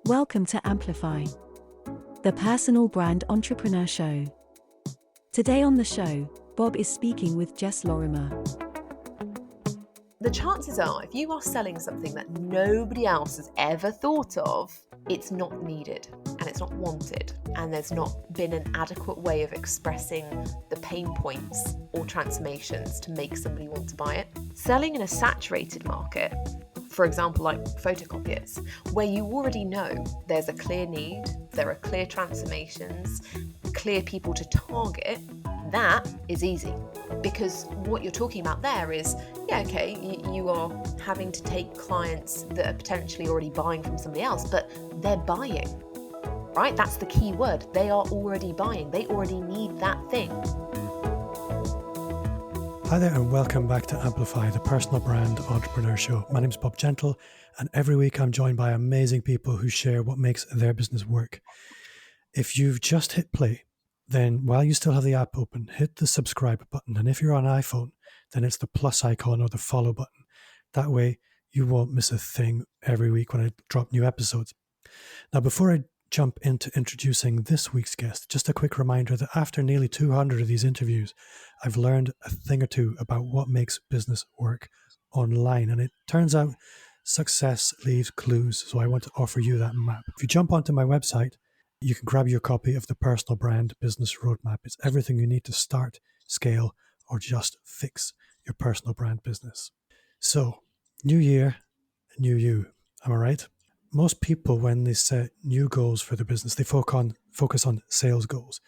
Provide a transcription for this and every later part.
Welcome to Amplify, the personal brand entrepreneur show. Today on the show, Bob is speaking with Jess Lorimer. The chances are, if you are selling something that nobody else has ever thought of, it's not needed and it's not wanted, and there's not been an adequate way of expressing the pain points or transformations to make somebody want to buy it. Selling in a saturated market, for example, like photocopiers, where you already know there's a clear need, there are clear transformations, clear people to target, that is easy. Because what you're talking about there is, you are having to take clients that are potentially already buying from somebody else, but they're buying, right? That's the key word. They are already buying. They already need that thing. Hi there and welcome back to Amplify, the personal brand entrepreneur show. My name's Bob Gentle, and every week I'm joined by amazing people who share what makes their business work. If you've just hit play, then while you still have the app open, hit the subscribe button. And if you're on iPhone, then it's the plus icon or the follow button. That way you won't miss a thing every week when I drop new episodes. Now, before I jump into introducing this week's guest, just a quick reminder that after nearly 200 of these interviews, I've learned a thing or two about what makes business work online. And it turns out success leaves clues. So I want to offer you that map. If you jump onto my website, you can grab your copy of the Personal Brand Business Roadmap. It's everything you need to start, scale, or just fix your personal brand business. So, new year, new you. Am I right? Most people, when they set new goals for their business, they focus on sales goals.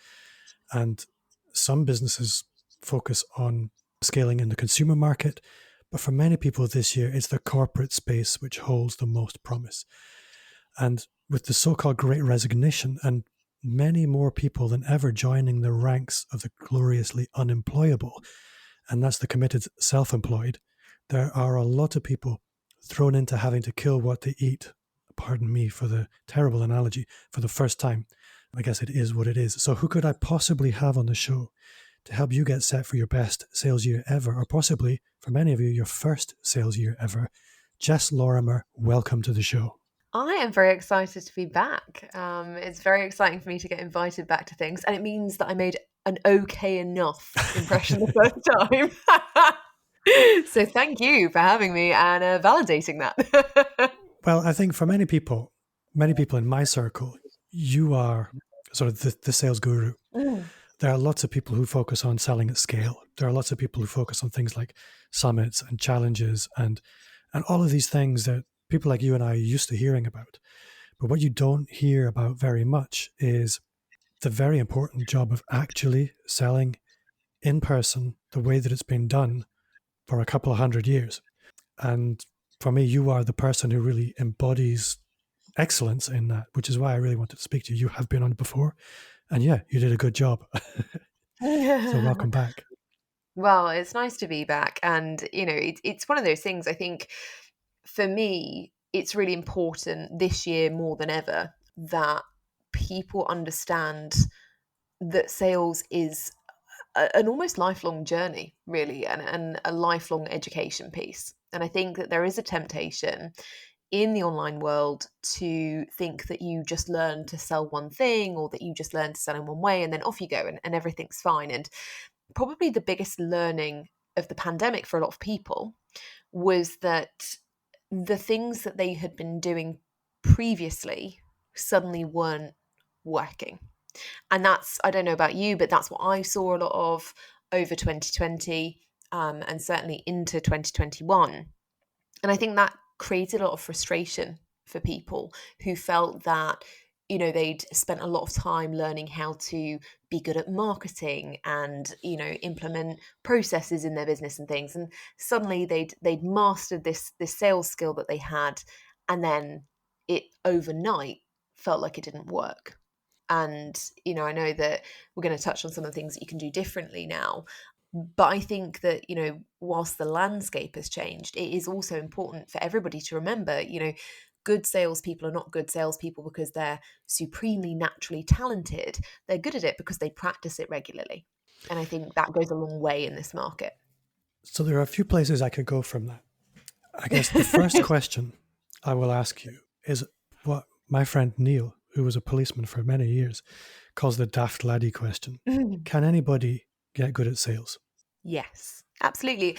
And some businesses focus on scaling in the consumer market. But for many people this year, it's the corporate space which holds the most promise. And with the so-called Great Resignation and many more people than ever joining the ranks of the gloriously unemployable, and that's the committed self-employed, there are a lot of people thrown into having to kill what they eat, pardon me for the terrible analogy, for the first time. I guess it is what it is. So who could I possibly have on the show to help you get set for your best sales year ever, or possibly, for many of you, your first sales year ever? Jess Lorimer, welcome to the show. I am very excited to be back. It's very exciting for me to get invited back to things, and it means that I made an okay enough impression the first time. So thank you for having me and validating that. Well, I think for many people in my circle, you are sort of the sales guru. There are lots of people who focus on selling at scale. There are lots of people who focus on things like summits and challenges and all of these things that people like you and I are used to hearing about. But what you don't hear about very much is the very important job of actually selling in person the way that it's been done for a couple of 100 years. And for me, you are the person who really embodies excellence in that, which is why I really wanted to speak to you. You have been on it before, and yeah, you did a good job. So welcome back. Well, it's nice to be back. And, it's one of those things, I think, for me, it's really important this year more than ever that people understand that sales is an almost lifelong journey, really, and a lifelong education piece. And I think that there is a temptation in the online world to think that you just learn to sell one thing, or that you just learn to sell in one way and then off you go and everything's fine. And probably the biggest learning of the pandemic for a lot of people was that the things that they had been doing previously suddenly weren't working. And that's, I don't know about you, but that's what I saw a lot of over 2020 and certainly into 2021. And I think that created a lot of frustration for people who felt that, they'd spent a lot of time learning how to be good at marketing and, implement processes in their business and things. And suddenly they'd mastered this sales skill that they had. And then it overnight felt like it didn't work. And, I know that we're going to touch on some of the things that you can do differently now. But I think that, whilst the landscape has changed, it is also important for everybody to remember, good salespeople are not good salespeople because they're supremely naturally talented. They're good at it because they practice it regularly. And I think that goes a long way in this market. So there are a few places I could go from that. I guess the first question I will ask you is, My friend Neil, who was a policeman for many years, calls the daft laddie question. Can anybody get good at sales? Yes, absolutely.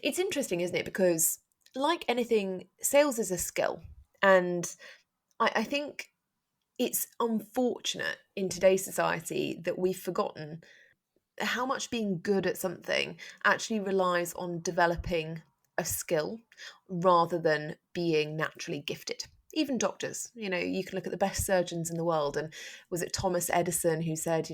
It's interesting, isn't it? Because like anything, sales is a skill. And I think it's unfortunate in today's society that we've forgotten how much being good at something actually relies on developing a skill rather than being naturally gifted. Even doctors, you can look at the best surgeons in the world. And was it Thomas Edison who said,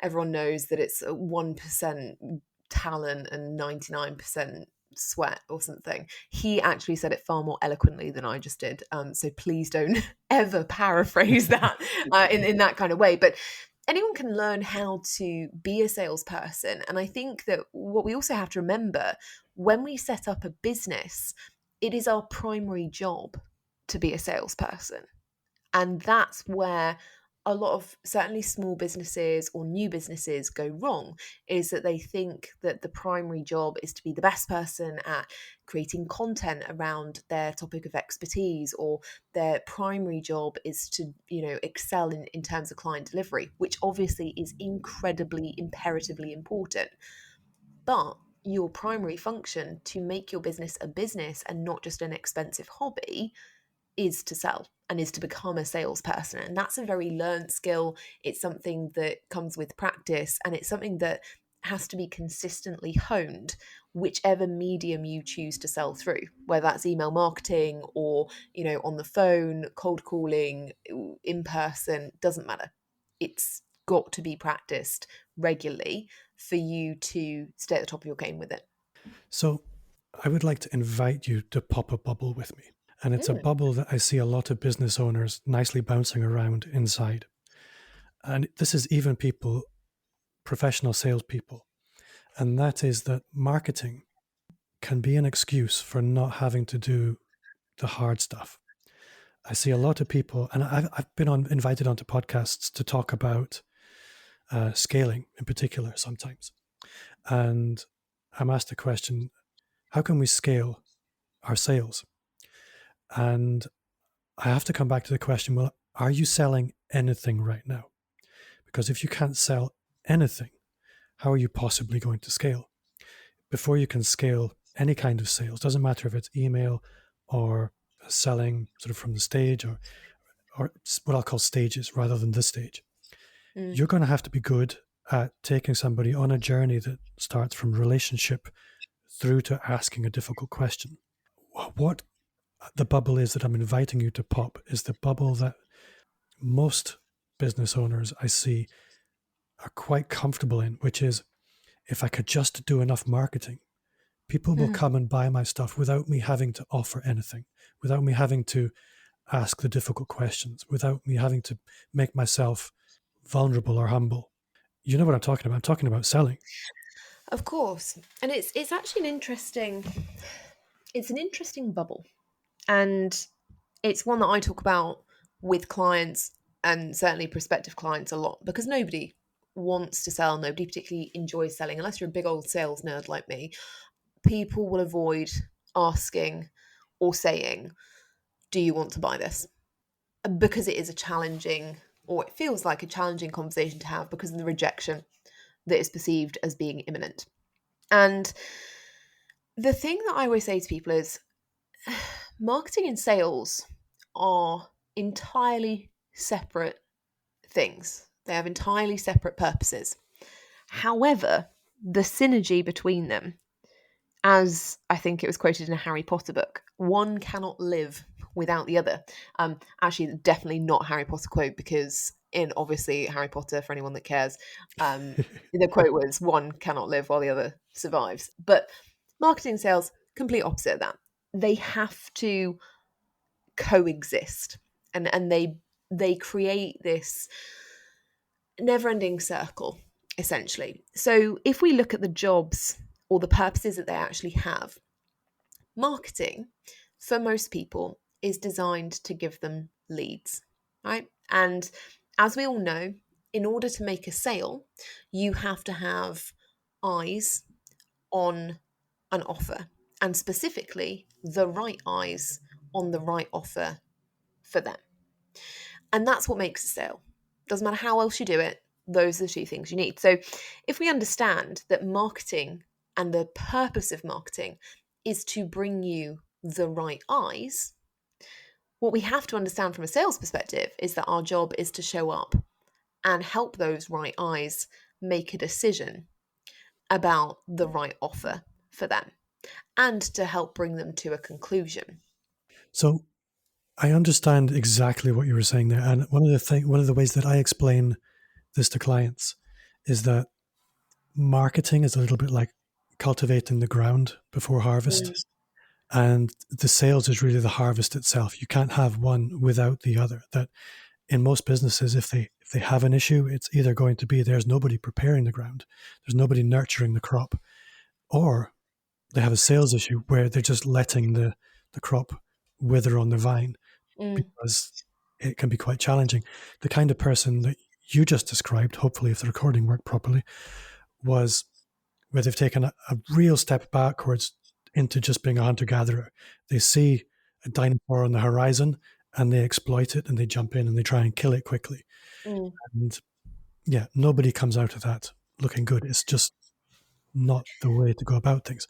everyone knows that it's 1% talent and 99% sweat or something? He actually said it far more eloquently than I just did. So please don't ever paraphrase that in that kind of way. But anyone can learn how to be a salesperson. And I think that what we also have to remember when we set up a business, it is our primary job to be a salesperson. And that's where a lot of certainly small businesses or new businesses go wrong, is that they think that the primary job is to be the best person at creating content around their topic of expertise, or their primary job is to, excel in terms of client delivery, which obviously is incredibly, imperatively important. But your primary function to make your business a business and not just an expensive hobby is to sell and is to become a salesperson. And that's a very learned skill. It's something that comes with practice, and it's something that has to be consistently honed, whichever medium you choose to sell through, whether that's email marketing or, on the phone, cold calling, in person, doesn't matter. It's got to be practiced regularly for you to stay at the top of your game with it. So I would like to invite you to pop a bubble with me. And it's a bubble that I see a lot of business owners nicely bouncing around inside. And this is even people, professional salespeople. And that is that marketing can be an excuse for not having to do the hard stuff. I see a lot of people, and I've been invited onto podcasts to talk about scaling in particular sometimes. And I'm asked the question, how can we scale our sales? And I have to come back to the question, well, are you selling anything right now? Because if you can't sell anything, how are you possibly going to scale? Before you can scale any kind of sales, doesn't matter if it's email or selling sort of from the stage or what I'll call stages rather than this stage, you're going to have to be good at taking somebody on a journey that starts from relationship through to asking a difficult question. What the bubble is that I'm inviting you to pop is the bubble that most business owners I see are quite comfortable in, which is, if I could just do enough marketing, people will come and buy my stuff without me having to offer anything, without me having to ask the difficult questions, without me having to make myself vulnerable or humble. You know what I'm talking about? I'm talking about selling. Of course. And it's actually an interesting bubble. And it's one that I talk about with clients, and certainly prospective clients, a lot, because nobody wants to sell. Nobody particularly enjoys selling unless you're a big old sales nerd like me. People will avoid asking or saying, do you want to buy this? Because it is a challenging, or it feels like a challenging conversation to have, because of the rejection that is perceived as being imminent. And the thing that I always say to people is, marketing and sales are entirely separate things. They have entirely separate purposes. However, the synergy between them, as I think it was quoted in a Harry Potter book, one cannot live without the other. Actually, definitely not a Harry Potter quote, because in obviously Harry Potter, for anyone that cares, the quote was, one cannot live while the other survives. But marketing and sales, complete opposite of that. They have to coexist, and they create this never-ending circle, essentially. So if we look at the jobs or the purposes that they actually have, marketing for most people is designed to give them leads, right? And as we all know, in order to make a sale, you have to have eyes on an offer, and specifically the right eyes on the right offer for them. And that's what makes a sale. Doesn't matter how else you do it, those are the two things you need. So if we understand that marketing and the purpose of marketing is to bring you the right eyes, what we have to understand from a sales perspective is that our job is to show up and help those right eyes make a decision about the right offer for them and to help bring them to a conclusion. So I understand exactly what you were saying there. And one of the ways that I explain this to clients is that marketing is a little bit like cultivating the ground before harvest. And the sales is really the harvest itself. You can't have one without the other. That in most businesses, if they have an issue, it's either going to be there's nobody preparing the ground, there's nobody nurturing the crop, or they have a sales issue where they're just letting the crop wither on the vine, because it can be quite challenging. The kind of person that you just described, hopefully if the recording worked properly, was where they've taken a real step backwards into just being a hunter-gatherer. They see a dinosaur on the horizon and they exploit it and they jump in and they try and kill it quickly. And yeah, nobody comes out of that looking good. It's just not the way to go about things.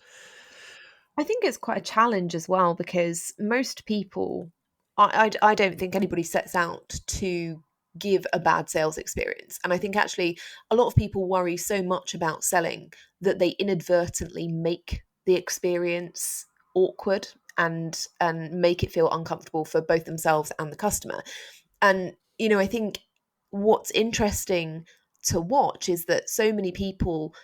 I think it's quite a challenge as well, because most people, I don't think anybody sets out to give a bad sales experience. And I think actually a lot of people worry so much about selling that they inadvertently make the experience awkward and make it feel uncomfortable for both themselves and the customer. And, I think what's interesting to watch is that so many people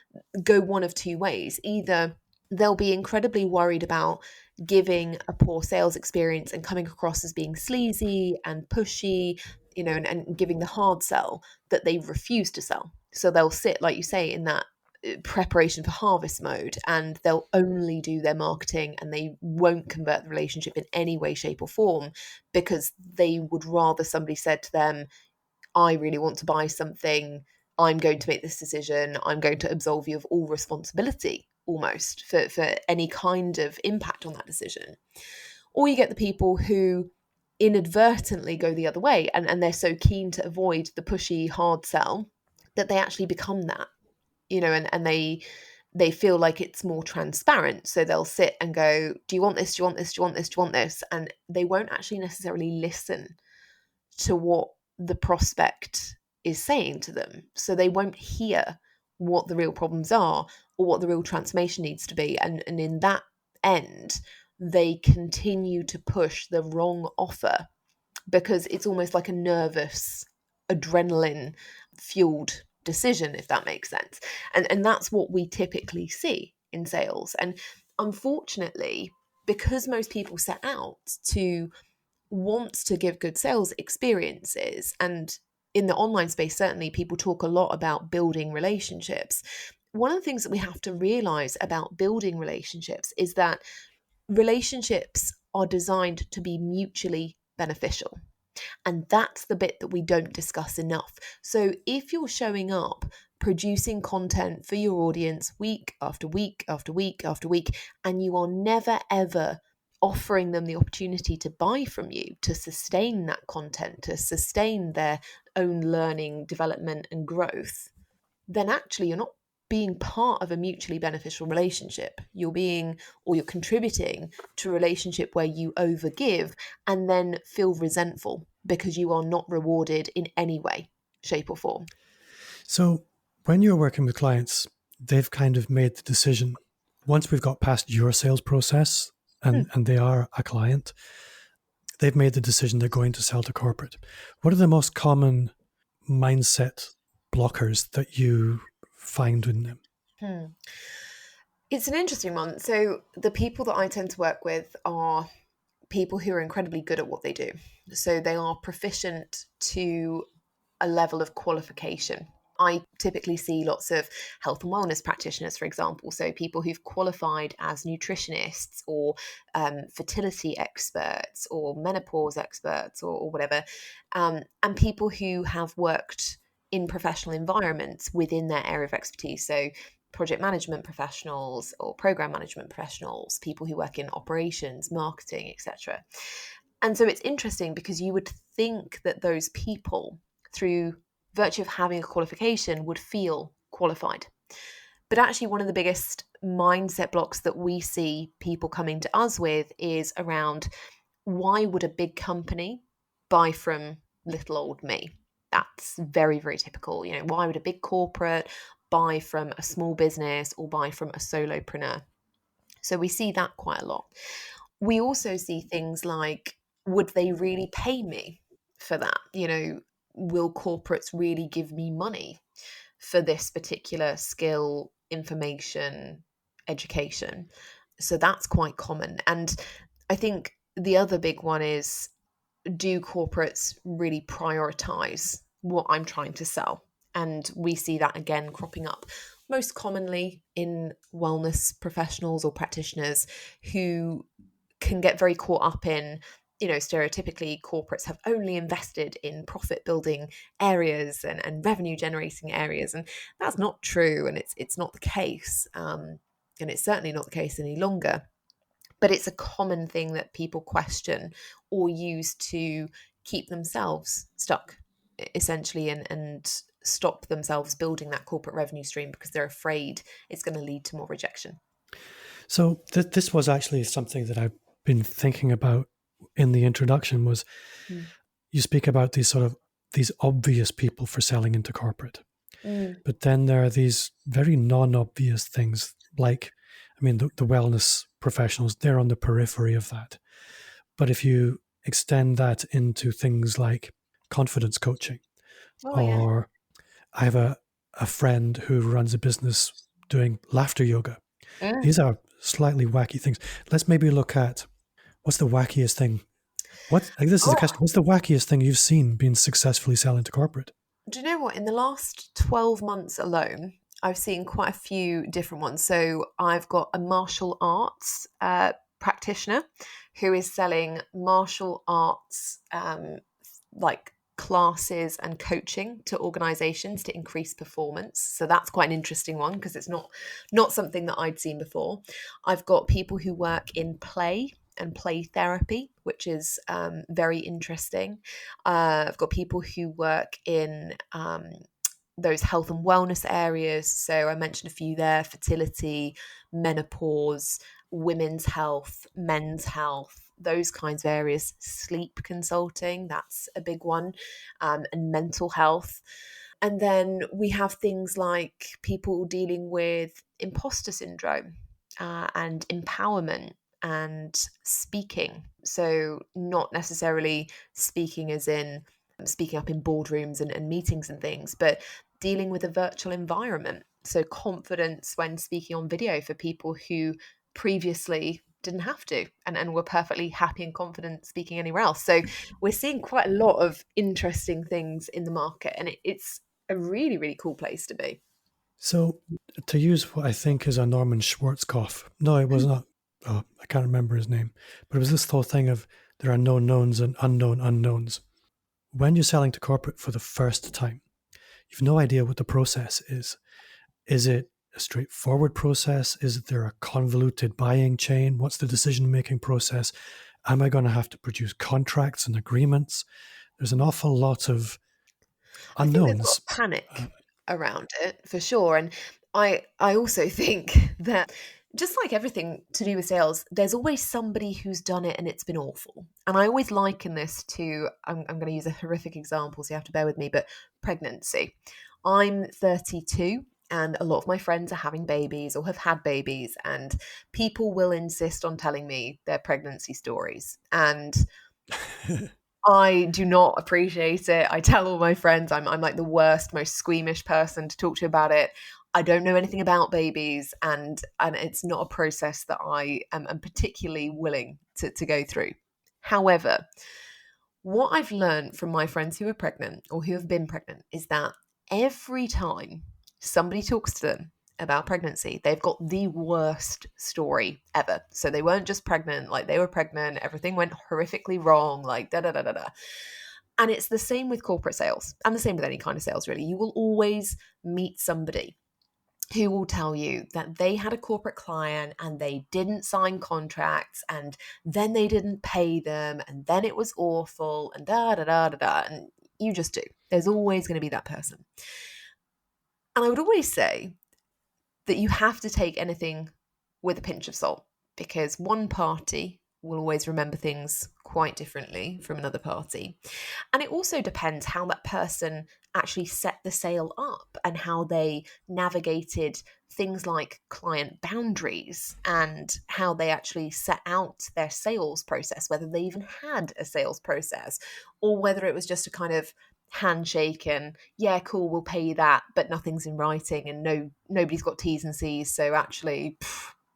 go one of two ways. Either they'll be incredibly worried about giving a poor sales experience and coming across as being sleazy and pushy, and giving the hard sell that they refuse to sell. So they'll sit, like you say, in that preparation for harvest mode, and they'll only do their marketing and they won't convert the relationship in any way, shape, or form, because they would rather somebody said to them, I really want to buy something, I'm going to make this decision, I'm going to absolve you of all responsibility almost for any kind of impact on that decision. Or you get the people who inadvertently go the other way, and they're so keen to avoid the pushy hard sell that they actually become that, and they feel like it's more transparent. So they'll sit and go, do you want this? Do you want this? Do you want this? Do you want this? And they won't actually necessarily listen to what the prospect is saying to them. So they won't hear what the real problems are or what the real transformation needs to be. And in that end, they continue to push the wrong offer because it's almost like a nervous, adrenaline fueled decision, if that makes sense. And that's what we typically see in sales. And unfortunately, because most people set out to want to give good sales experiences, and in the online space, certainly people talk a lot about building relationships. One of the things that we have to realize about building relationships is that relationships are designed to be mutually beneficial. And that's the bit that we don't discuss enough. So if you're showing up, producing content for your audience week after week after week after week, and you are never ever offering them the opportunity to buy from you, to sustain that content, to sustain their own learning, development, and growth, then actually you're not being part of a mutually beneficial relationship. You're contributing to a relationship where you overgive and then feel resentful because you are not rewarded in any way, shape, or form. So when you're working with clients, they've kind of made the decision, once we've got past your sales process and they are a client, they've made the decision they're going to sell to corporate. What are the most common mindset blockers that you find in them? It's an interesting one. So the people that I tend to work with are people who are incredibly good at what they do. So they are proficient to a level of qualification. I typically see lots of health and wellness practitioners, for example, so people who've qualified as nutritionists or fertility experts or menopause experts or whatever, and people who have worked in professional environments within their area of expertise. So project management professionals or program management professionals, people who work in operations, marketing, etc. And so it's interesting because you would think that those people, through virtue of having a qualification, would feel qualified. But actually, one of the biggest mindset blocks that we see people coming to us with is around, why would a big company buy from little old me? That's very, very typical. Why would a big corporate buy from a small business or buy from a solopreneur? So we see that quite a lot. We also see things like, would they really pay me for that? Will corporates really give me money for this particular skill, information, education? So that's quite common. And I think the other big one is, do corporates really prioritize what I'm trying to sell? And we see that again cropping up most commonly in wellness professionals or practitioners who can get very caught up in, stereotypically corporates have only invested in profit building areas and revenue generating areas. And that's not true. And it's not the case. And it's certainly not the case any longer. But it's a common thing that people question or use to keep themselves stuck, essentially, and stop themselves building that corporate revenue stream because they're afraid it's going to lead to more rejection. So this was actually something that I've been thinking about in the introduction. Was you speak about these obvious people for selling into corporate, but then there are these very non-obvious things, like, the wellness professionals, they're on the periphery of that. But if you extend that into things like confidence coaching, or I have a friend who runs a business doing laughter yoga. These are slightly wacky things. Let's maybe look at, what's the wackiest thing? This is a question. What's the wackiest thing you've seen being successfully selling to corporate? Do you know what? In the last 12 months alone, I've seen quite a few different ones. So I've got a martial arts practitioner who is selling martial arts like classes and coaching to organizations to increase performance. So that's quite an interesting one because it's not something that I'd seen before. I've got people who work in play and play therapy, which is very interesting. I've got people who work in those health and wellness areas. So I mentioned a few there: fertility, menopause, women's health, men's health, those kinds of areas. Sleep consulting, that's a big one, and mental health. And then we have things like people dealing with imposter syndrome and empowerment and speaking. So not necessarily speaking as in speaking up in boardrooms and meetings and things, but dealing with a virtual environment. So confidence when speaking on video for people who previously didn't have to and were perfectly happy and confident speaking anywhere else. So we're seeing quite a lot of interesting things in the market, and it's a really, really cool place to be. So to use what I think is a Norman Schwarzkopf, no, it was not. Oh, I can't remember his name, but it was this whole thing of there are known knowns and unknown unknowns. When you're selling to corporate for the first time, you've no idea what the process is. Is it a straightforward process? Is there a convoluted buying chain? What's the decision-making process? Am I going to have to produce contracts and agreements? There's an awful lot of unknowns. I think there's a lot of panic around it, for sure. And I also think that, just like everything to do with sales, there's always somebody who's done it and it's been awful. And I always liken this to, I'm going to use a horrific example, so you have to bear with me, but pregnancy. I'm 32 and a lot of my friends are having babies or have had babies, and people will insist on telling me their pregnancy stories. And I do not appreciate it. I tell all my friends I'm like the worst, most squeamish person to talk to about it. I don't know anything about babies, and it's not a process that I am particularly willing to go through. However, what I've learned from my friends who are pregnant or who have been pregnant is that every time somebody talks to them about pregnancy, they've got the worst story ever. So they weren't just pregnant, like they were pregnant, everything went horrifically wrong, like da da da da da. And it's the same with corporate sales and the same with any kind of sales, really. You will always meet somebody who will tell you that they had a corporate client and they didn't sign contracts and then they didn't pay them and then it was awful and da da da da da. And you just do. There's always going to be that person. And I would always say that you have to take anything with a pinch of salt, because one party will always remember things quite differently from another party. And it also depends how that person actually set the sale up and how they navigated things like client boundaries and how they actually set out their sales process, whether they even had a sales process or whether it was just a kind of handshake and yeah, cool, we'll pay you that, but nothing's in writing and nobody's got T's and C's, so actually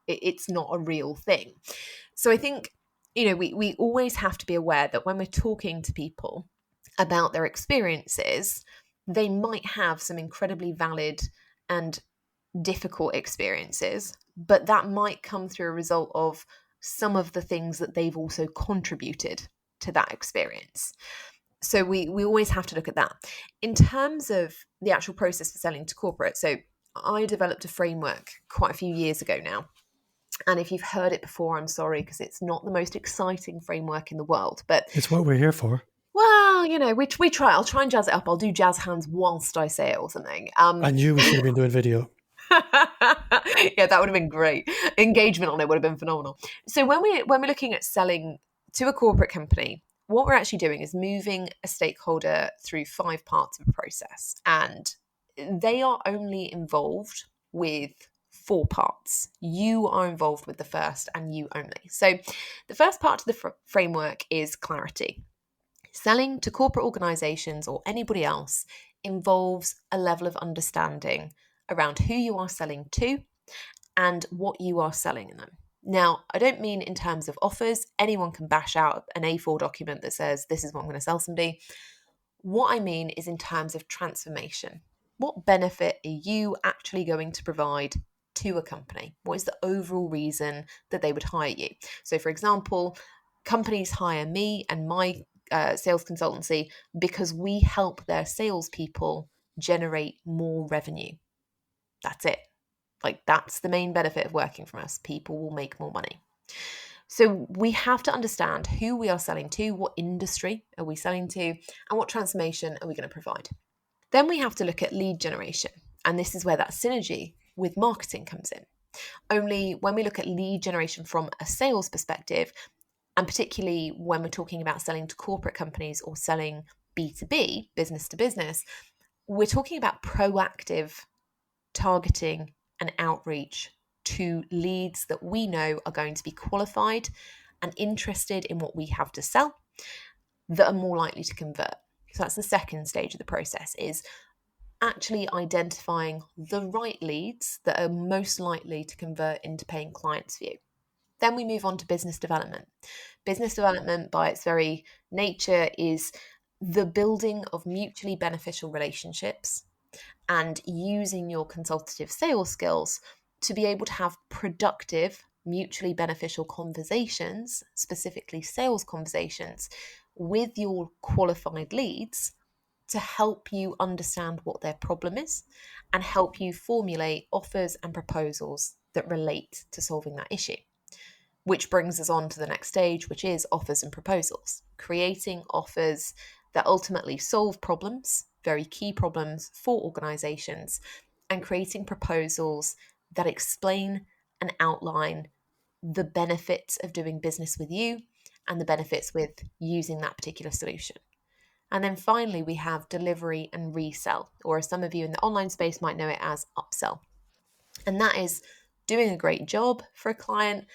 it's not a real thing. So I think, we always have to be aware that when we're talking to people about their experiences, they might have some incredibly valid and difficult experiences, but that might come through a result of some of the things that they've also contributed to that experience. So we always have to look at that. In terms of the actual process for selling to corporate, so I developed a framework quite a few years ago now. And if you've heard it before, I'm sorry, because it's not the most exciting framework in the world. But it's what we're here for. Well, we try. I'll try and jazz it up. I'll do jazz hands whilst I say it or something. I knew we should have been doing video. Yeah, that would have been great. Engagement on it would have been phenomenal. So when we're looking at selling to a corporate company, what we're actually doing is moving a stakeholder through 5 parts of a process, and they are only involved with 4 parts. You are involved with the first and you only. So the first part of the framework is clarity. Selling to corporate organizations or anybody else involves a level of understanding around who you are selling to and what you are selling them. Now, I don't mean in terms of offers. Anyone can bash out an A4 document that says, this is what I'm going to sell somebody. What I mean is in terms of transformation. What benefit are you actually going to provide to a company? What is the overall reason that they would hire you? So, for example, companies hire me and my sales consultancy because we help their salespeople generate more revenue. That's it. That's the main benefit of working from us. People will make more money. So we have to understand who we are selling to, what industry are we selling to, and what transformation are we going to provide. Then we have to look at lead generation. And this is where that synergy with marketing comes in. Only when we look at lead generation from a sales perspective, and particularly when we're talking about selling to corporate companies or selling B2B, business to business, we're talking about proactive targeting and outreach to leads that we know are going to be qualified and interested in what we have to sell, that are more likely to convert. So that's the second stage of the process, is actually identifying the right leads that are most likely to convert into paying clients for you. Then we move on to business development. Business development, by its very nature, is the building of mutually beneficial relationships and using your consultative sales skills to be able to have productive, mutually beneficial conversations, specifically sales conversations, with your qualified leads to help you understand what their problem is and help you formulate offers and proposals that relate to solving that issue. Which brings us on to the next stage, which is offers and proposals. Creating offers that ultimately solve problems, very key problems for organizations, and creating proposals that explain and outline the benefits of doing business with you and the benefits with using that particular solution. And then finally, we have delivery and resell, or as some of you in the online space might know it as upsell. And that is doing a great job for a client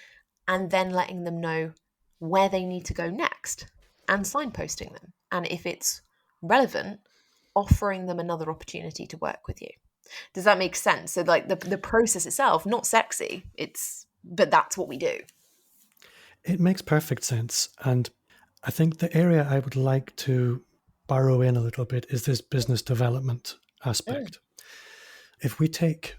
and then letting them know where they need to go next and signposting them. And if it's relevant, offering them another opportunity to work with you. Does that make sense? So the process itself, not sexy, but that's what we do. It makes perfect sense. And I think the area I would like to burrow in a little bit is this business development aspect. If we take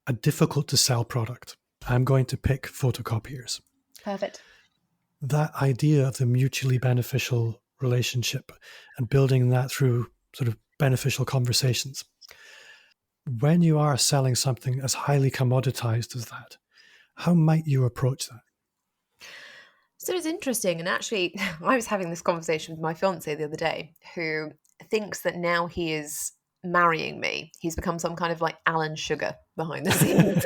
a difficult to sell product, I'm going to pick photocopiers. Perfect. That idea of the mutually beneficial relationship and building that through sort of beneficial conversations. When you are selling something as highly commoditized as that, how might you approach that? So it's interesting. And actually, I was having this conversation with my fiance the other day, who thinks that now he is marrying me, he's become some kind of like Alan Sugar behind the scenes.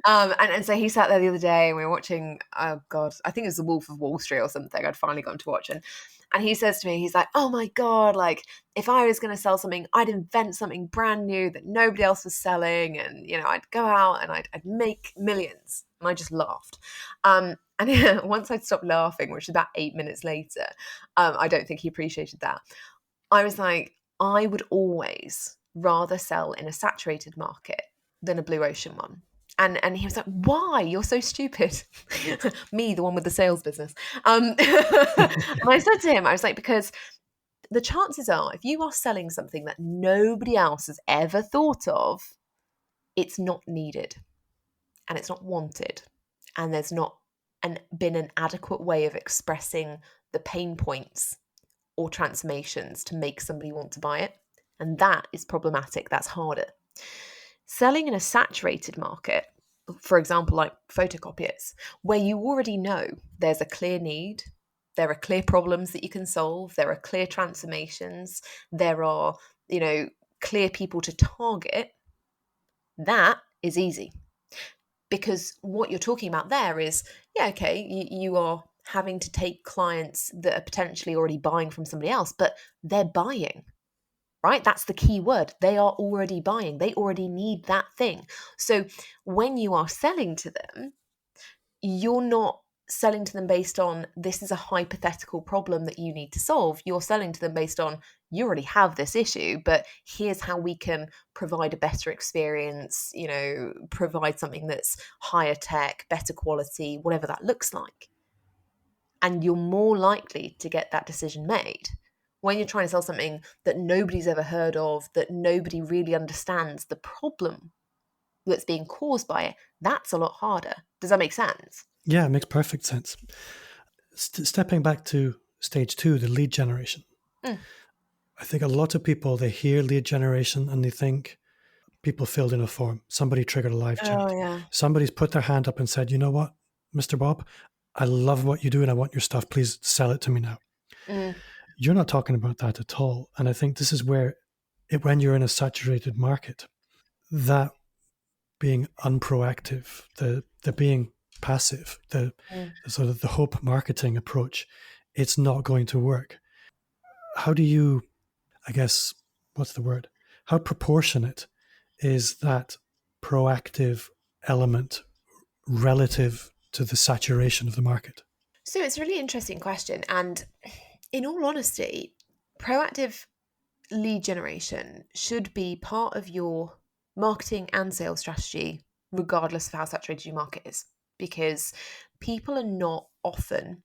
And so he sat there the other day and we were watching, oh God, I think it was The Wolf of Wall Street or something. I'd finally gotten to watch. And he says to me, he's like, oh my God, like if I was going to sell something, I'd invent something brand new that nobody else was selling. And, I'd go out and I'd make millions. And I just laughed. And once I'd stopped laughing, which was about 8 minutes later, I don't think he appreciated that. I was like, I would always rather sell in a saturated market than a blue ocean one. And he was like, why? You're so stupid. Me, the one with the sales business. And I said to him, I was like, because the chances are, if you are selling something that nobody else has ever thought of, it's not needed and it's not wanted. And there's not been an adequate way of expressing the pain points or transformations to make somebody want to buy it. And that is problematic. That's harder. Selling in a saturated market, for example, like photocopiers, where you already know there's a clear need, there are clear problems that you can solve, there are clear transformations, there are, clear people to target, that is easy. Because what you're talking about there is, you are having to take clients that are potentially already buying from somebody else, but they're buying, right? That's the key word. They are already buying. They already need that thing. So when you are selling to them, you're not selling to them based on, this is a hypothetical problem that you need to solve. You're selling to them based on, you already have this issue, but here's how we can provide a better experience, provide something that's higher tech, better quality, whatever that looks like. And you're more likely to get that decision made. When you're trying to sell something that nobody's ever heard of, that nobody really understands the problem that's being caused by it, that's a lot harder. Does that make sense? Yeah, it makes perfect sense. Stepping back to stage 2, the lead generation. I think a lot of people, they hear lead generation and they think people filled in a form. Somebody triggered a live chat. Oh, yeah. Somebody's put their hand up and said, you know what, Mr. Bob, I love what you do and I want your stuff. Please sell it to me now. You're not talking about that at all. And I think this is where, when you're in a saturated market, that being unproactive, the being passive, the sort of the hope marketing approach, it's not going to work. How do you, I guess, what's the word? How proportionate is that proactive element relative to the saturation of the market? So it's a really interesting question. And in all honesty, proactive lead generation should be part of your marketing and sales strategy, regardless of how saturated your market is, because people are not often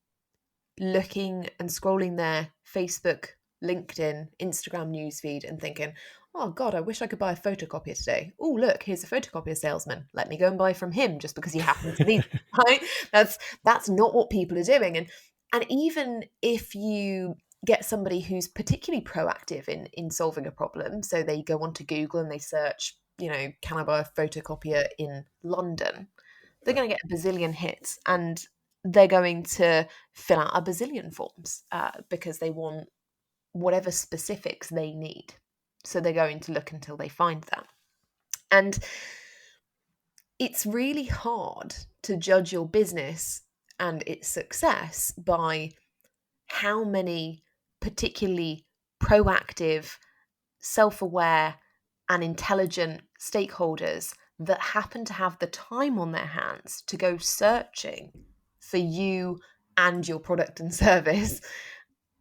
looking and scrolling their Facebook, LinkedIn, Instagram newsfeed and thinking, oh God, I wish I could buy a photocopier today. Oh, look, here's a photocopier salesman. Let me go and buy from him just because he happens to be right. That's not what people are doing. And even if you get somebody who's particularly proactive in solving a problem, so they go onto Google and they search, can I buy a photocopier in London? They're going to get a bazillion hits and they're going to fill out a bazillion forms because they want whatever specifics they need. So they're going to look until they find that. And it's really hard to judge your business and its success by how many particularly proactive, self-aware, and intelligent stakeholders that happen to have the time on their hands to go searching for you and your product and service.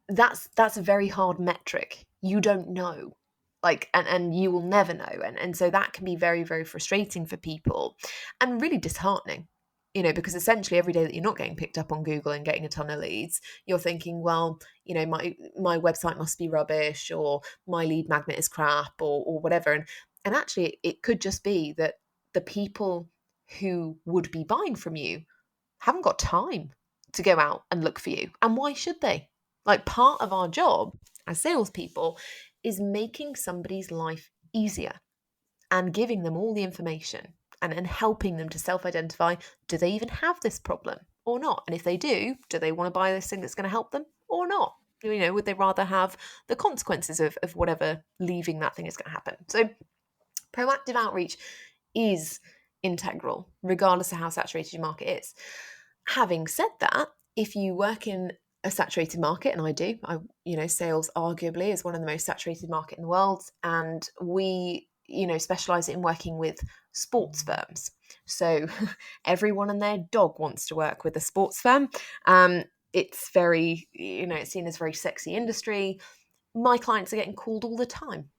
That's a very hard metric. You don't know. And you will never know. And so that can be very, very frustrating for people and really disheartening, because essentially every day that you're not getting picked up on Google and getting a ton of leads, you're thinking, well, my website must be rubbish or my lead magnet is crap or whatever. And actually it could just be that the people who would be buying from you haven't got time to go out and look for you. And why should they? Like, part of our job as salespeople is making somebody's life easier. and giving them all the information and helping them to self-identify, do they even have this problem or not? And if they do they want to buy this thing that's going to help them or not? Would they rather have the consequences of whatever leaving that thing is going to happen? So proactive outreach is integral, regardless of how saturated your market is. Having said that, if you work in a saturated market, and I do, sales arguably is one of the most saturated market in the world, and we, specialize in working with sports firms. So everyone and their dog wants to work with a sports firm. It's very, it's seen as a very sexy industry. My clients are getting called all the time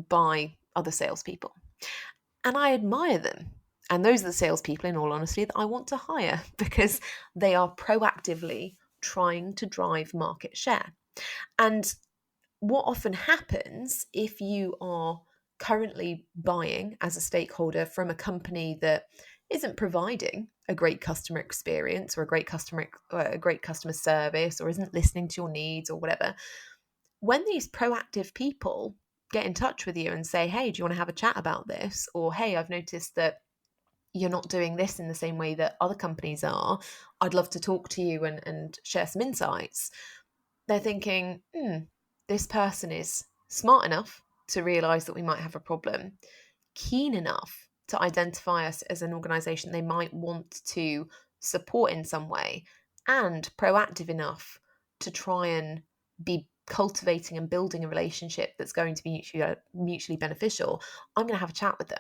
by other salespeople, and I admire them. And those are the salespeople, in all honesty, that I want to hire because they are proactively trying to drive market share. And what often happens if you are currently buying as a stakeholder from a company that isn't providing a great customer experience or a great customer service, or isn't listening to your needs or whatever, when these proactive people get in touch with you and say, hey, do you want to have a chat about this? Or, hey, I've noticed that you're not doing this in the same way that other companies are. I'd love to talk to you and share some insights. They're thinking, this person is smart enough to realize that we might have a problem, keen enough to identify us as an organization they might want to support in some way, and proactive enough to try and be cultivating and building a relationship that's going to be mutually beneficial. I'm going to have a chat with them.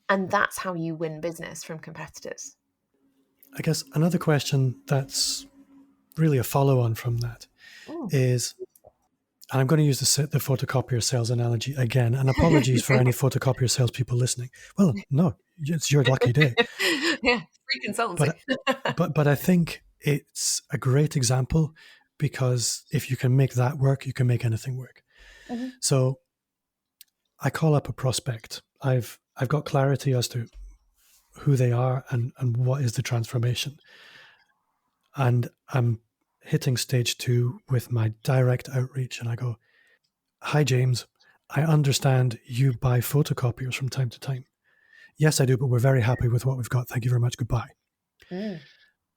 And that's how you win business from competitors. I guess another question that's really a follow-on from that is, and I'm going to use the photocopier sales analogy again, and apologies for any photocopier salespeople listening. Well, no, it's your lucky day. Yeah, free consultancy. But I think it's a great example, because if you can make that work, you can make anything work. Mm-hmm. So I call up a prospect. I've got clarity as to who they are and what is the transformation. And I'm hitting stage 2 with my direct outreach, and I go, hi, James, I understand you buy photocopiers from time to time. Yes, I do, but we're very happy with what we've got. Thank you very much. Goodbye.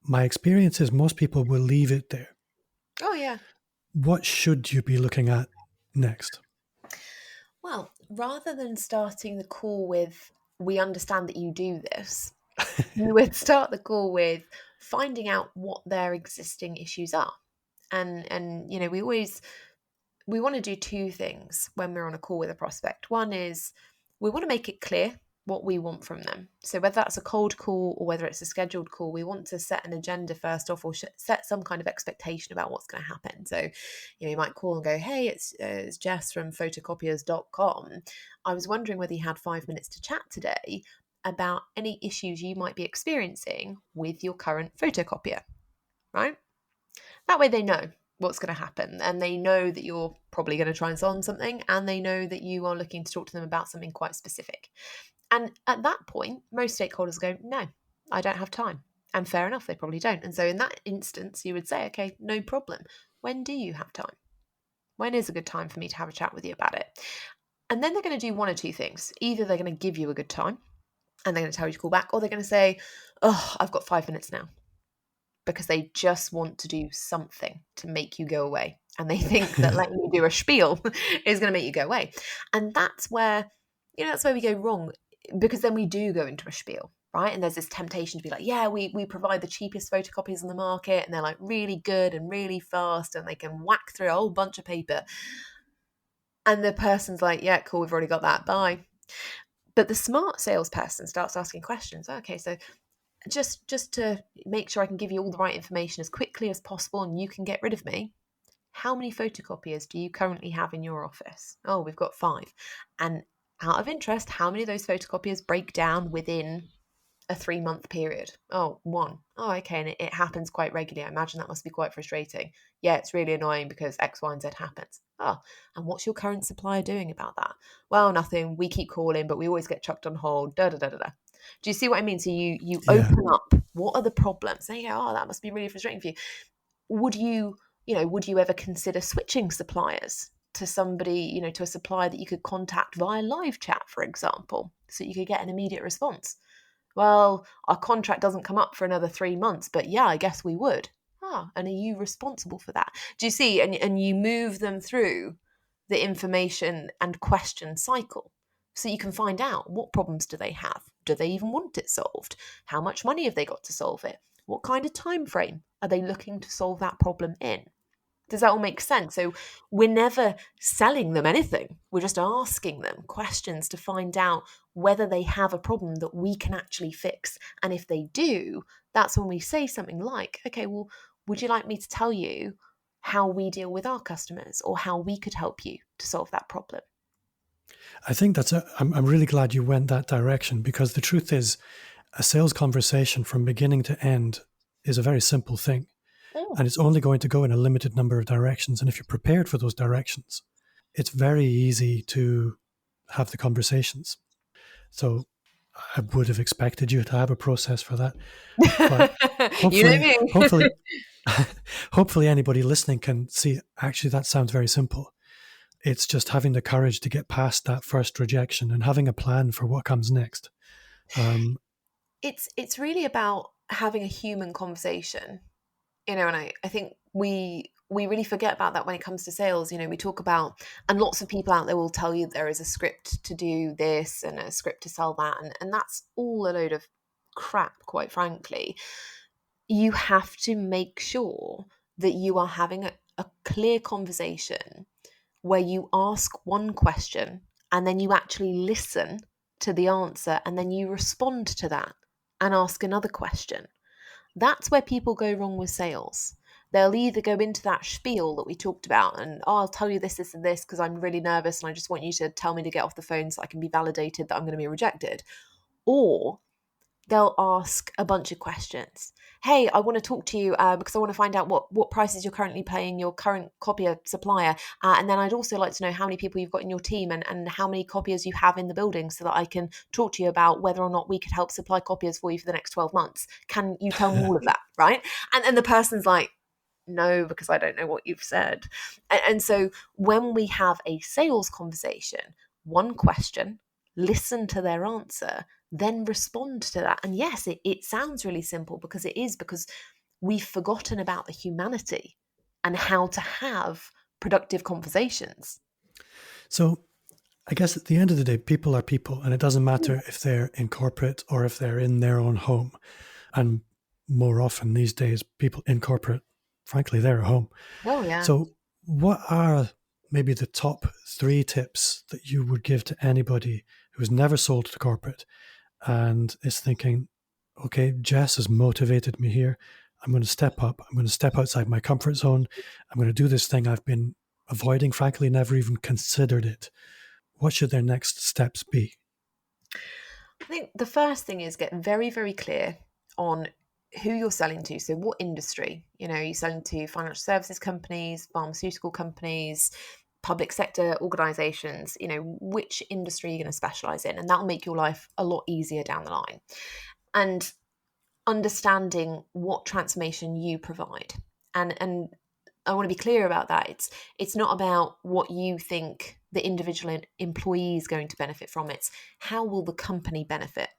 My experience is most people will leave it there. Oh, yeah. What should you be looking at next? Well, rather than starting the call with, we understand that you do this, you would start the call with finding out what their existing issues are. And we want to do 2 things when we're on a call with a prospect. One is we want to make it clear what we want from them. So whether that's a cold call or whether it's a scheduled call, we want to set an agenda first off, or set some kind of expectation about what's going to happen. So, you might call and go, hey, it's Jess from photocopiers.com. I was wondering whether you had 5 minutes to chat today about any issues you might be experiencing with your current photocopier, right? That way they know what's going to happen, and they know that you're probably going to try and solve something, and they know that you are looking to talk to them about something quite specific. And at that point, most stakeholders go, no, I don't have time. And fair enough, they probably don't. And so in that instance, you would say, okay, no problem. When do you have time? When is a good time for me to have a chat with you about it? And then they're going to do one or 2 things. Either they're going to give you a good time and they're going to tell you to call back, or they're going to say, oh, I've got 5 minutes now, because they just want to do something to make you go away. And they think that letting you do a spiel is going to make you go away. And that's where we go wrong, because then we do go into a spiel, right? And there's this temptation to be like, yeah, we provide the cheapest photocopies on the market, and they're like really good and really fast, and they can whack through a whole bunch of paper. And the person's like, yeah, cool, we've already got that, bye. But the smart salesperson starts asking questions. Okay, so just to make sure I can give you all the right information as quickly as possible and you can get rid of me, how many photocopiers do you currently have in your office? Oh, we've got 5. And out of interest, how many of those photocopiers break down within a 3-month period? Oh, 1. Oh, okay, and it happens quite regularly. I imagine that must be quite frustrating. Yeah, it's really annoying because X, Y, and Z happens. Oh, and what's your current supplier doing about that? Well, nothing. We keep calling, but we always get chucked on hold. Da da da da da. Do you see what I mean? So you open up. What are the problems? And you go, oh, that must be really frustrating for you. Would you ever consider switching suppliers to somebody, to a supplier that you could contact via live chat, for example, so you could get an immediate response. Well, our contract doesn't come up for another 3 months, but yeah, I guess we would. And are you responsible for that? Do you see? And you move them through the information and question cycle so you can find out what problems do they have? Do they even want it solved? How much money have they got to solve it? What kind of time frame are they looking to solve that problem in? Does that all make sense? So we're never selling them anything. We're just asking them questions to find out whether they have a problem that we can actually fix. And if they do, that's when we say something like, okay, well, would you like me to tell you how we deal with our customers or how we could help you to solve that problem? I think I'm really glad you went that direction, because the truth is, a sales conversation from beginning to end is a very simple thing. And it's only going to go in a limited number of directions. And if you're prepared for those directions, it's very easy to have the conversations. So I would have expected you to have a process for that. But hopefully, hopefully anybody listening can see, actually, that sounds very simple. It's just having the courage to get past that first rejection and having a plan for what comes next. It's really about having a human conversation. And I think we really forget about that when it comes to sales. We talk about, and lots of people out there will tell you there is a script to do this and a script to sell that. And that's all a load of crap, quite frankly. You have to make sure that you are having a clear conversation where you ask one question and then you actually listen to the answer and then you respond to that and ask another question. That's where people go wrong with sales. They'll either go into that spiel that we talked about and, I'll tell you this, this, and this because I'm really nervous and I just want you to tell me to get off the phone so I can be validated that I'm going to be rejected. Or they'll ask a bunch of questions. Hey, I want to talk to you because I want to find out what prices you're currently paying your current copier supplier. And then I'd also like to know how many people you've got in your team and how many copiers you have in the building so that I can talk to you about whether or not we could help supply copiers for you for the next 12 months. Can you tell me all of that, right? And the person's like, no, because I don't know what you've said. And so when we have a sales conversation, one question, listen to their answer, then respond to that. And yes, it sounds really simple because it is, because we've forgotten about the humanity and how to have productive conversations. So I guess at the end of the day, people are people, and it doesn't matter if they're in corporate or if they're in their own home. And more often these days, people in corporate, frankly, they're at home. Oh, yeah. So what are maybe the top 3 tips that you would give to anybody who's never sold to corporate and is thinking, okay, Jess has motivated me here. I'm going to step up. I'm going to step outside my comfort zone. I'm going to do this thing I've been avoiding, frankly, never even considered it. What should their next steps be? I think the first thing is get very, very clear on who you're selling to. So what industry? You're selling to financial services companies, pharmaceutical companies, public sector organizations, which industry you're going to specialize in. And that'll make your life a lot easier down the line. And understanding what transformation you provide. And I want to be clear about that. It's not about what you think the individual employee is going to benefit from. It's how will the company benefit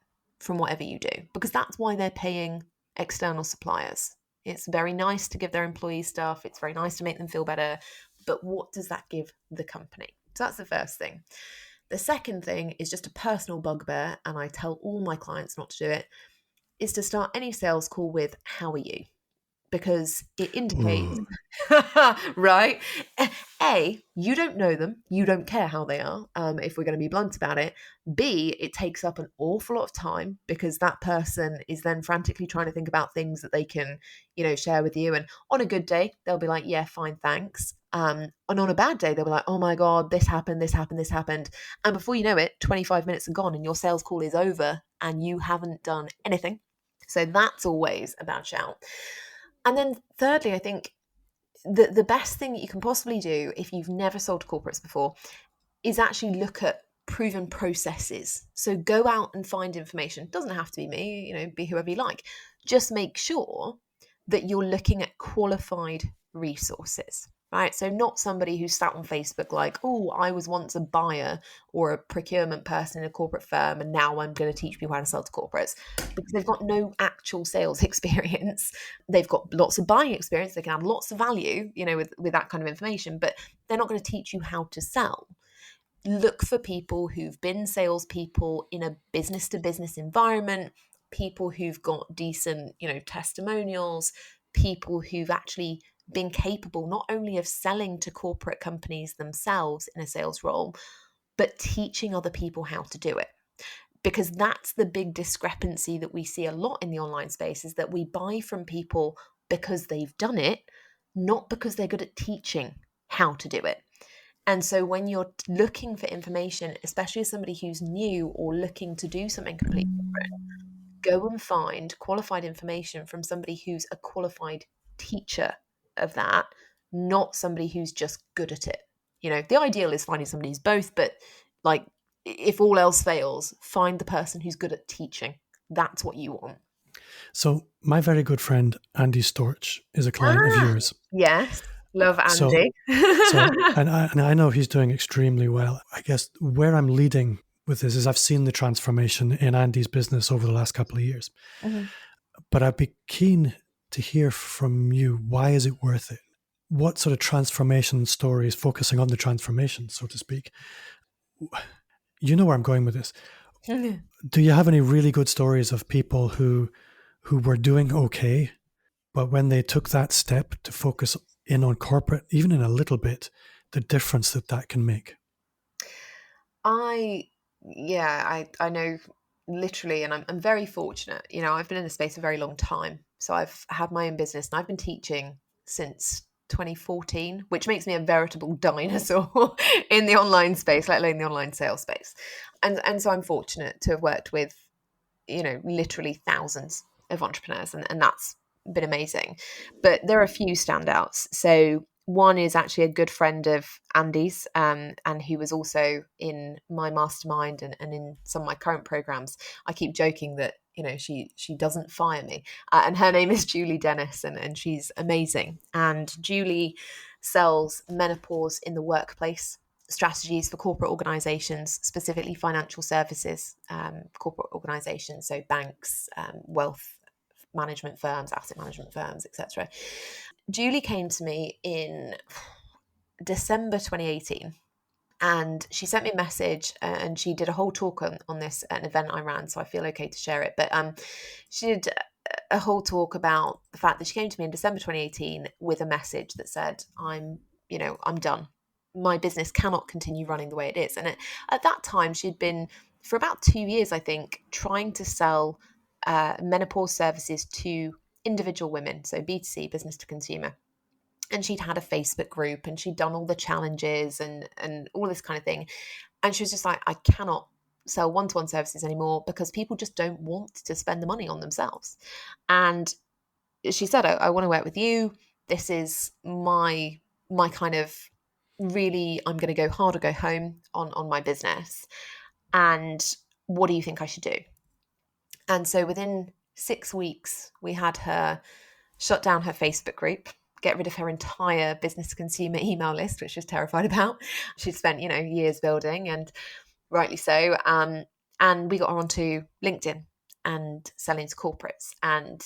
from whatever you do? Because that's why they're paying external suppliers. It's very nice to give their employees stuff. It's very nice to make them feel better. But what does that give the company? So that's the first thing. The second thing is just a personal bugbear, and I tell all my clients not to do it, is to start any sales call with, how are you? Because it indicates, right? A, you don't know them. You don't care how they are, if we're going to be blunt about it. B, it takes up an awful lot of time because that person is then frantically trying to think about things that they can, share with you. And on a good day, they'll be like, yeah, fine, thanks. And on a bad day, they'll be like, oh my God, this happened, this happened, this happened. And before you know it, 25 minutes are gone and your sales call is over and you haven't done anything. So that's always a bad shout. And then thirdly, I think the best thing that you can possibly do if you've never sold to corporates before is actually look at proven processes. So go out and find information. It doesn't have to be me, be whoever you like. Just make sure that you're looking at qualified resources, right? So not somebody who sat on Facebook like, oh, I was once a buyer or a procurement person in a corporate firm, and now I'm going to teach people how to sell to corporates, because they've got no actual sales experience. They've got lots of buying experience. They can add lots of value, with that kind of information, but they're not going to teach you how to sell. Look for people who've been salespeople in a business to business environment, people who've got decent, testimonials, people who've actually been capable not only of selling to corporate companies themselves in a sales role, but teaching other people how to do it. Because that's the big discrepancy that we see a lot in the online space, is that we buy from people because they've done it, not because they're good at teaching how to do it. And so when you're looking for information, especially as somebody who's new or looking to do something completely different, go and find qualified information from somebody who's a qualified teacher of that, not somebody who's just good at it. The ideal is finding somebody who's both, but like, if all else fails, find the person who's good at teaching. That's what you want. So my very good friend, Andy Storch, is a client of yours. Yes. Love Andy. And I know he's doing extremely well. I guess where I'm leading with this is I've seen the transformation in Andy's business over the last couple of years. Mm-hmm. But I'd be keen to hear from you. Why is it worth it? What sort of transformation stories, focusing on the transformation, so to speak? You know where I'm going with this. Do you have any really good stories of people who were doing okay, but when they took that step to focus in on corporate, even in a little bit, the difference that can make? I know literally, and I'm very fortunate. I've been in the space a very long time. So I've had my own business, and I've been teaching since 2014, which makes me a veritable dinosaur in the online space, let alone the online sales space. And so I'm fortunate to have worked with, literally thousands of entrepreneurs, and that's been amazing. But there are a few standouts. So one is actually a good friend of Andy's, and who was also in my mastermind and in some of my current programs. I keep joking that, she doesn't fire me. And her name is Julie Dennis, and she's amazing. And Julie sells menopause in the workplace strategies for corporate organizations, specifically financial services, corporate organizations, so banks, wealth management firms, asset management firms, etc. Julie came to me in December 2018, and she sent me a message, and she did a whole talk on this at an event I ran, so I feel okay to share it. But she did a whole talk about the fact that she came to me in December 2018 with a message that said, I'm done. My business cannot continue running the way it is. And at that time, she'd been, for about 2 years, I think, trying to sell menopause services to individual women, so B2C, business to consumer. And she'd had a Facebook group, and she'd done all the challenges and all this kind of thing. And she was just like, I cannot sell one-to-one services anymore, because people just don't want to spend the money on themselves. And she said, I want to work with you. This is my kind of, really, I'm going to go hard or go home on my business. And what do you think I should do? And so within 6 weeks, we had her shut down her Facebook group, get rid of her entire business to consumer email list, which she was terrified about. She'd spent, years building, and rightly so. And we got her onto LinkedIn and selling to corporates. And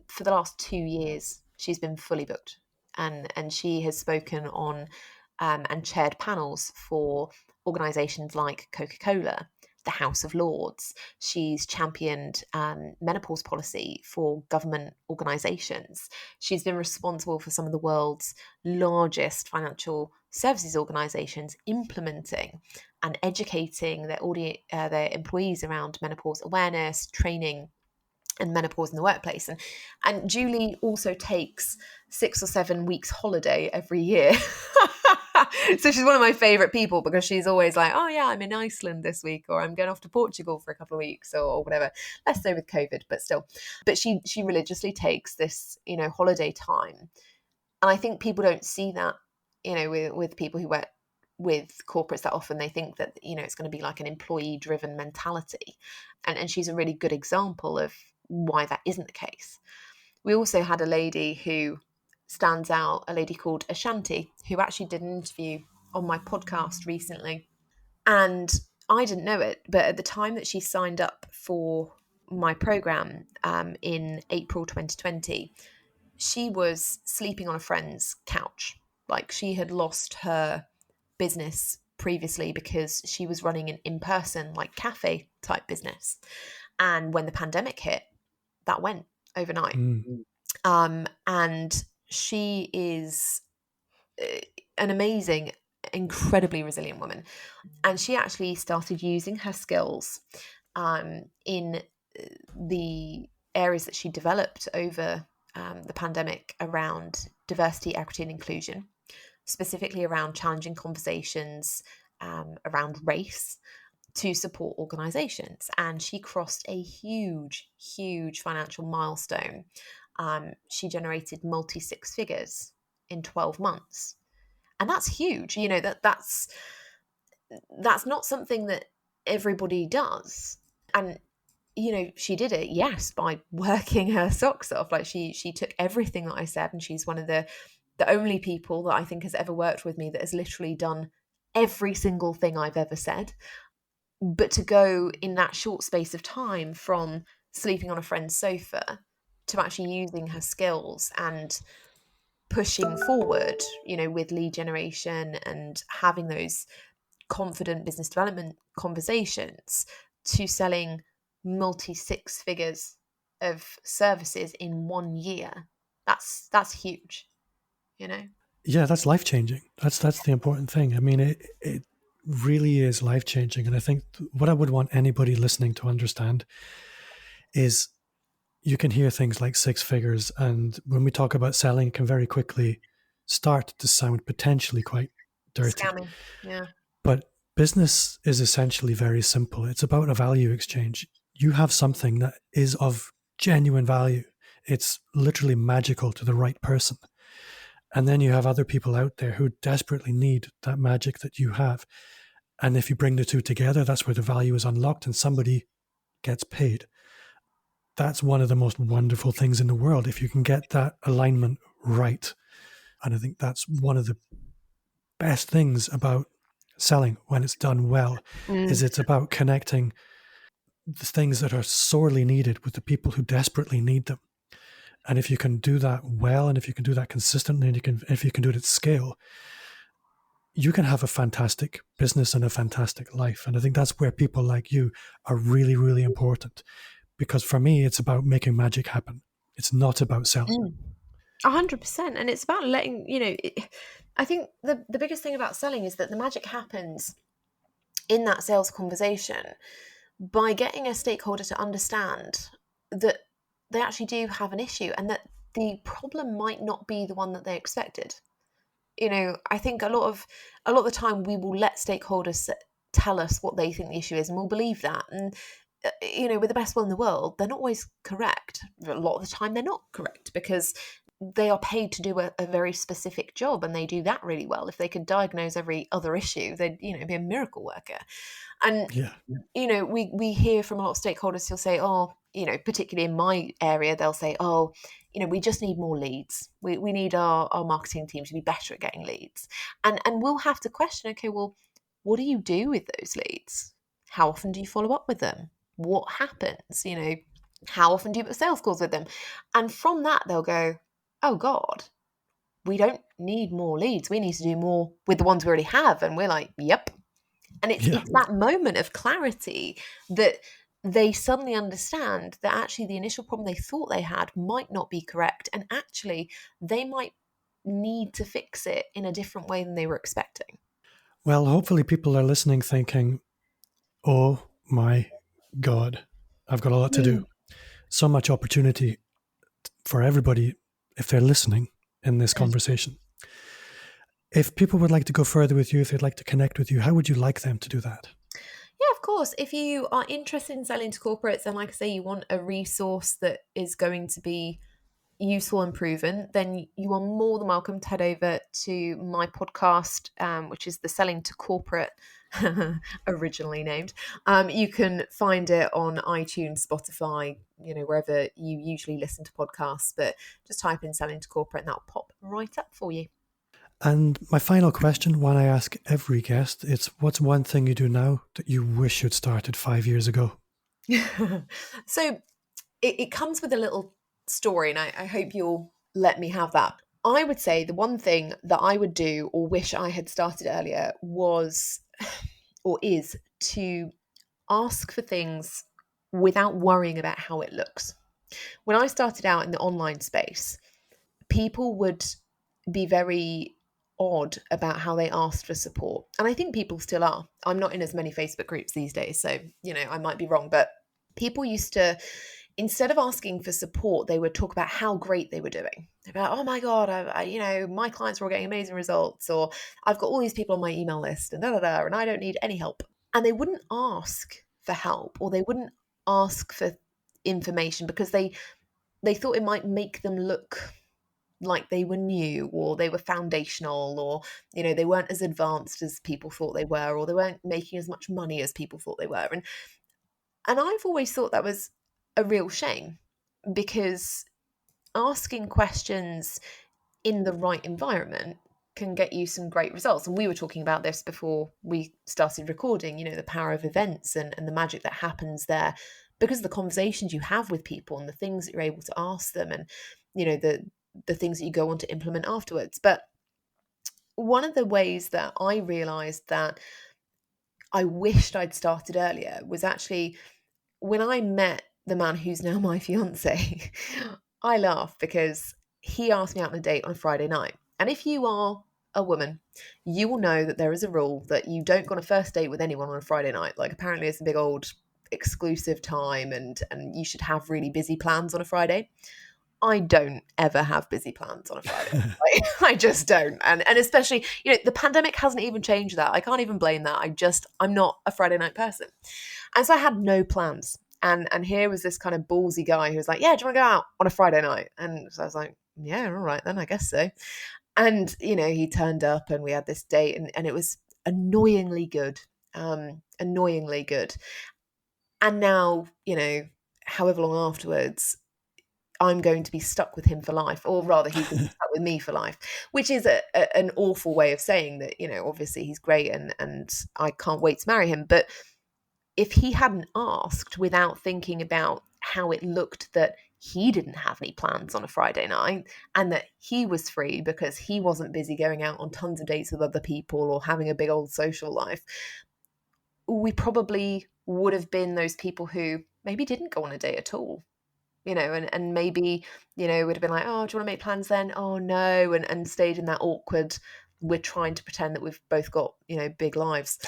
for the last 2 years, she's been fully booked. And she has spoken on and chaired panels for organizations like Coca-Cola, the House of Lords. She's championed menopause policy for government organizations. She's been responsible for some of the world's largest financial services organizations implementing and educating their employees around menopause awareness, training, and menopause in the workplace. And Julie also takes 6 or 7 weeks holiday every year. So she's one of my favorite people, because she's always like, oh yeah, I'm in Iceland this week, or I'm going off to Portugal for a couple of weeks, or whatever. Less so with COVID, but still. But she religiously takes this, holiday time. And I think people don't see that, with people who work with corporates that often. They think that, it's going to be like an employee driven mentality. And she's a really good example of why that isn't the case. We also had a lady who stands out a lady called Ashanti, who actually did an interview on my podcast recently. And I didn't know it, but at the time that she signed up for my program in April 2020, she was sleeping on a friend's couch. Like, she had lost her business previously because she was running an in-person, like, cafe type business. And when the pandemic hit, that went overnight. And she is an amazing, incredibly resilient woman. And she actually started using her skills in the areas that she developed over the pandemic around diversity, equity, and inclusion, specifically around challenging conversations around race, to support organizations. And she crossed a huge, huge financial milestone. She generated multi six figures in 12 months. And that's huge. You know, that's not something that everybody does. And, you know, she did it, yes, by working her socks off. Like, she took everything that I said, and she's one of the only people that I think has ever worked with me that has literally done every single thing I've ever said. But to go in that short space of time from sleeping on a friend's sofa to actually using her skills and pushing forward, you know, with lead generation and having those confident business development conversations, to selling multi six figures of services in 1 year, that's huge, you know. Yeah, that's life-changing. That's the important thing. I mean, it really is life-changing. And I think what I would want anybody listening to understand is, you can hear things like six figures, and when we talk about selling, it can very quickly start to sound potentially quite dirty. Scamming, yeah. But business is essentially very simple. It's about a value exchange. You have something that is of genuine value. It's literally magical to the right person. And then you have other people out there who desperately need that magic that you have. And if you bring the two together, that's where the value is unlocked and somebody gets paid. That's one of the most wonderful things in the world, if you can get that alignment right. And I think that's one of the best things about selling when it's done well, is it's about connecting the things that are sorely needed with the people who desperately need them. And if you can do that well, and if you can do that consistently, and if you can do it at scale, you can have a fantastic business and a fantastic life. And I think that's where people like you are really, really important. Because for me, it's about making magic happen. It's not about selling. 100%. And it's about letting, you know, I think the biggest thing about selling is that the magic happens in that sales conversation by getting a stakeholder to understand that they actually do have an issue, and that the problem might not be the one that they expected. You know, I think a lot of the time we will let stakeholders tell us what they think the issue is, and we'll believe that. And you know, with the best will in the world, they're not always correct. A lot of the time they're not correct, because they are paid to do a very specific job, and they do that really well. If they could diagnose every other issue, they'd, you know, be a miracle worker. And you know, we hear from a lot of stakeholders who'll say, oh, you know, particularly in my area, they'll say, oh, you know, we just need more leads. We need our marketing team to be better at getting leads. And we'll have to question, okay, well, what do you do with those leads? How often do you follow up with them? What happens? You know, how often do you put sales calls with them? And from that, they'll go, oh God, we don't need more leads. We need to do more with the ones we already have. And we're like, yep. And it's that moment of clarity that they suddenly understand that actually the initial problem they thought they had might not be correct. And actually they might need to fix it in a different way than they were expecting. Well, hopefully people are listening thinking, oh my God, I've got a lot to do. So much opportunity for everybody if they're listening in this conversation. If people would like to go further with you, if they'd like to connect with you, how would you like them to do that? Yeah, of course. If you are interested in selling to corporates, and like I say, you want a resource that is going to be useful and proven, then you are more than welcome to head over to my podcast, which is the Selling to Corporate, originally named. You can find it on iTunes, Spotify, wherever you usually listen to podcasts, but just type in Selling to Corporate and that'll pop right up for you. And my final question, one I ask every guest, it's what's one thing you do now that you wish you'd started 5 years ago? So it comes with a little story, and I hope you'll let me have that. I would say the one thing that I would do or wish I had started earlier was, or is, to ask for things without worrying about how it looks. When I started out in the online space, people would be very odd about how they asked for support. And I think people still are. I'm not in as many Facebook groups these days, so, I might be wrong, but people used to, instead of asking for support, they would talk about how great they were doing. About, oh my God, my clients were all getting amazing results, or I've got all these people on my email list, and and I don't need any help. And they wouldn't ask for help, or they wouldn't ask for information because they thought it might make them look like they were new, or they were foundational, or they weren't as advanced as people thought they were, or they weren't making as much money as people thought they were. And I've always thought that was a real shame, because asking questions in the right environment can get you some great results. And we were talking about this before we started recording, the power of events and the magic that happens there because of the conversations you have with people and the things that you're able to ask them, and the things that you go on to implement afterwards. But one of the ways that I realized that I wished I'd started earlier was actually when I met the man who's now my fiance. I laugh because he asked me out on a date on a Friday night. And if you are a woman, you will know that there is a rule that you don't go on a first date with anyone on a Friday night. Like, apparently it's a big old exclusive time, and you should have really busy plans on a Friday. I don't ever have busy plans on a Friday. I just don't. And especially, the pandemic hasn't even changed that. I can't even blame that. I'm not a Friday night person. And so I had no plans. And here was this kind of ballsy guy who was like, yeah, do you want to go out on a Friday night? And so I was like, yeah, all right then, I guess so. And, he turned up and we had this date, and it was annoyingly good. Annoyingly good. And now, however long afterwards, I'm going to be stuck with him for life, or rather he's going to be stuck with me for life, which is an awful way of saying that, obviously he's great and I can't wait to marry him. But if he hadn't asked without thinking about how it looked that he didn't have any plans on a Friday night and that he was free because he wasn't busy going out on tons of dates with other people or having a big old social life, we probably would have been those people who maybe didn't go on a date at all. And maybe, would have been like, oh, do you want to make plans then? Oh, no. And stayed in that awkward, we're trying to pretend that we've both got, big lives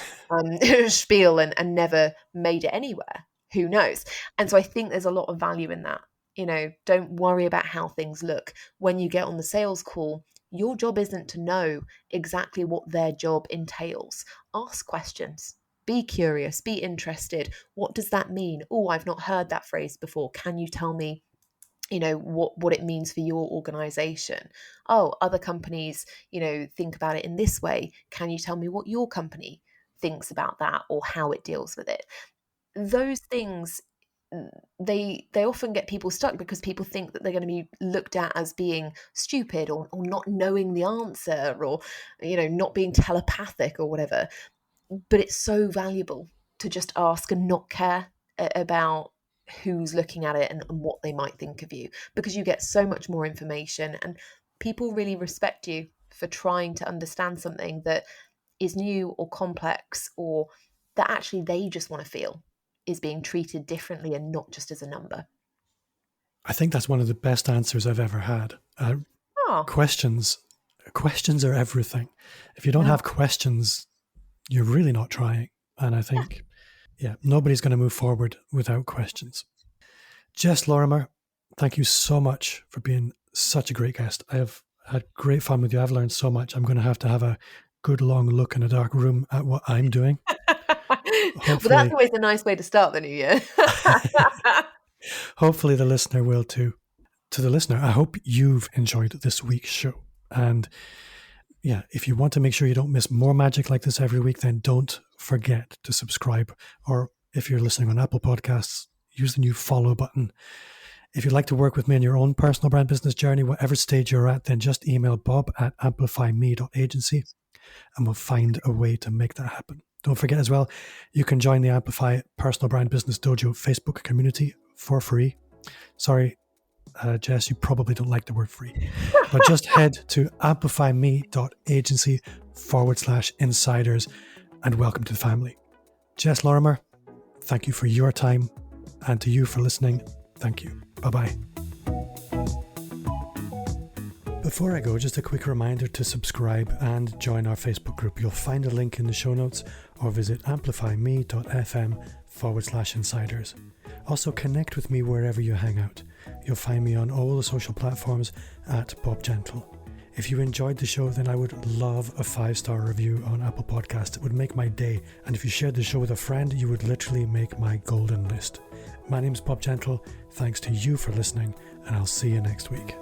spiel and never made it anywhere. Who knows? And so I think there's a lot of value in that. Don't worry about how things look. When you get on the sales call, your job isn't to know exactly what their job entails. Ask questions. Be curious, be interested. What does that mean? Oh, I've not heard that phrase before. Can you tell me, what it means for your organization? Oh, other companies, think about it in this way. Can you tell me what your company thinks about that or how it deals with it? Those things, they often get people stuck because people think that they're going to be looked at as being stupid or not knowing the answer, or, not being telepathic or whatever. But it's so valuable to just ask and not care about who's looking at it and what they might think of you, because you get so much more information and people really respect you for trying to understand something that is new or complex, or that actually they just want to feel is being treated differently and not just as a number. I think that's one of the best answers I've ever had. Questions are everything. If you don't have questions, you're really not trying. And I think, nobody's going to move forward without questions. Jess Lorimer, thank you so much for being such a great guest. I have had great fun with you. I've learned so much. I'm going to have a good long look in a dark room at what I'm doing. Well, that's always a nice way to start the new year. Hopefully the listener will too. to the listener, I hope you've enjoyed this week's show. And yeah, if you want to make sure you don't miss more magic like this every week, then don't forget to subscribe. Or if you're listening on Apple Podcasts, use the new follow button. If you'd like to work with me on your own personal brand business journey, whatever stage you're at, then just email bob@amplifyme.agency and we'll find a way to make that happen. Don't forget as well, you can join the Amplify Personal Brand Business Dojo Facebook community for free. Sorry, Jess, you probably don't like the word free, but just head to amplifyme.agency/insiders and welcome to the family. Jess Lorimer, thank you for your time, and to you for listening, thank you. Bye-bye. Before I go, just a quick reminder to subscribe and join our Facebook group. You'll find a link in the show notes or visit amplifyme.fm/insiders. Also, connect with me wherever you hang out. You'll find me on all the social platforms at Bob Gentle. If you enjoyed the show, then I would love a 5-star review on Apple Podcasts. It would make my day. And if you shared the show with a friend, you would literally make my golden list. My name's Bob Gentle. Thanks to you for listening, and I'll see you next week.